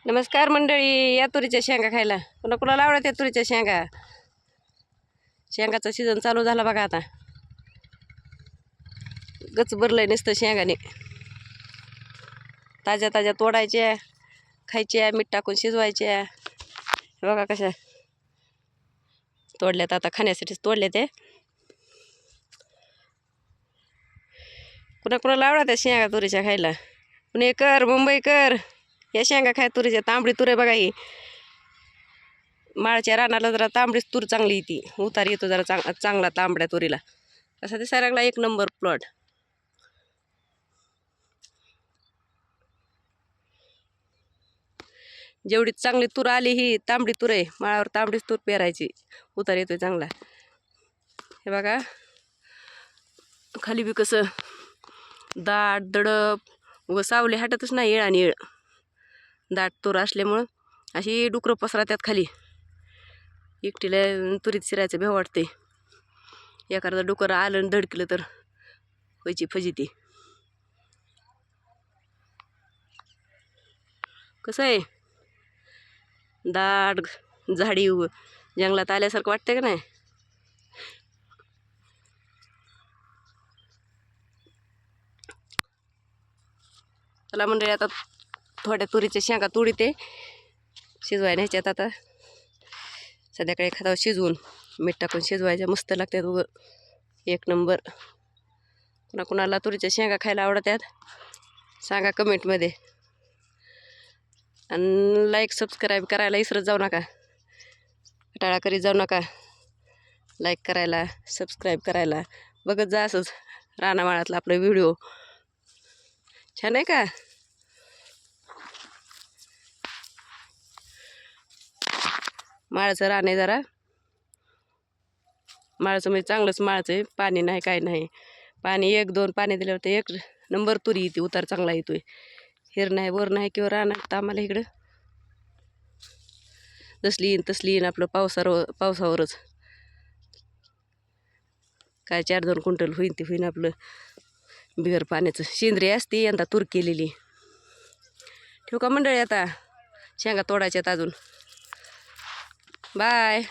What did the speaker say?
नमस्कार मंडळी, या तुरीच्या शेंगा खायला. पुन्हा कुणाला आवडत या तुरीच्या शेंगा? शेंगाचा सीझन चालू झाला बघा आता. गच भरलंय नुसतं शेंगाने. ताज्या ताज्या तोडायच्या, खायच्या, मीठ टाकून शिजवायच्या. हे बघा कशा तोडल्यात, आता खाण्यासाठीच तोडल्या ते. कुणा कुणाला आवडत त्या शेंगा तुरीच्या खायला? पुणेकर, मुंबईकर, या शेंगा खाय तुरीच्या. तांबडी तुरे बघा ही. माळच्या रानाला जरा तांबडीच तूर चांगली येते, उतार येतो जरा चांगला तांबड्या तुरीला. असा दिसायला लागला एक नंबर प्लॉट. जेवढी चांगली तूर आली ही तांबडी तूर आहे. माळावर तांबडीच तूर पेरायची, उतार येतोय चांगला. हे बघा खाली बी कसं दाट दडप, व सावली हटतच नाही. येळ आणि येळ दाट तूर असल्यामुळं अशी डुकरं पसरात्यात खाली. एकटीला तुरीत शिरायचं भेव वाटते. एखादं डुकर आलं आणि धडकलं तर व्हायची फजिती. कसं आहे दाट झाडी जंगलात आल्यासारखं वाटतंय का नाही? चला मंडळी, आता थोड्या तुरीच्या शेंगा तोडीते, शिजवायला ह्याच्यात. आता संध्याकाळी एखादा शिजवून मीठ टाकून शिजवायच्या, मस्त लागतात उगं एक नंबर. कुणाला तुरीच्या शेंगा खायला आवडतात सांगा कमेंटमध्ये. आणि लाईक सबस्क्राईब करायला विसरत जाऊ नका, टाळा करीत जाऊ नका. लाईक करायला, सबस्क्राईब करायला. बघत जा असंच रानामाळातला आपला व्हिडिओ. छान आहे का? माळाचं रान आहे जरा. माळाचं म्हणजे चांगलंच माळाचं आहे. पाणी नाही काय नाही. पाणी एक दोन पाणी दिल्यावर ते एक नंबर तुरी येते, उतार चांगला येतोय. हिर नाही वर नाही किंवा रानात आम्हाला इकडं जसली येईन तसली येईन. आपलं पावसावरच काय 4-2 क्विंटल होईन ते होईन आपलं. बिगर पाण्याचं सेंद्रिय असते, यंदा तूर केलेली. ठेवू का मंडळी? आता शेंगा तोडायच्यात अजून. बाय.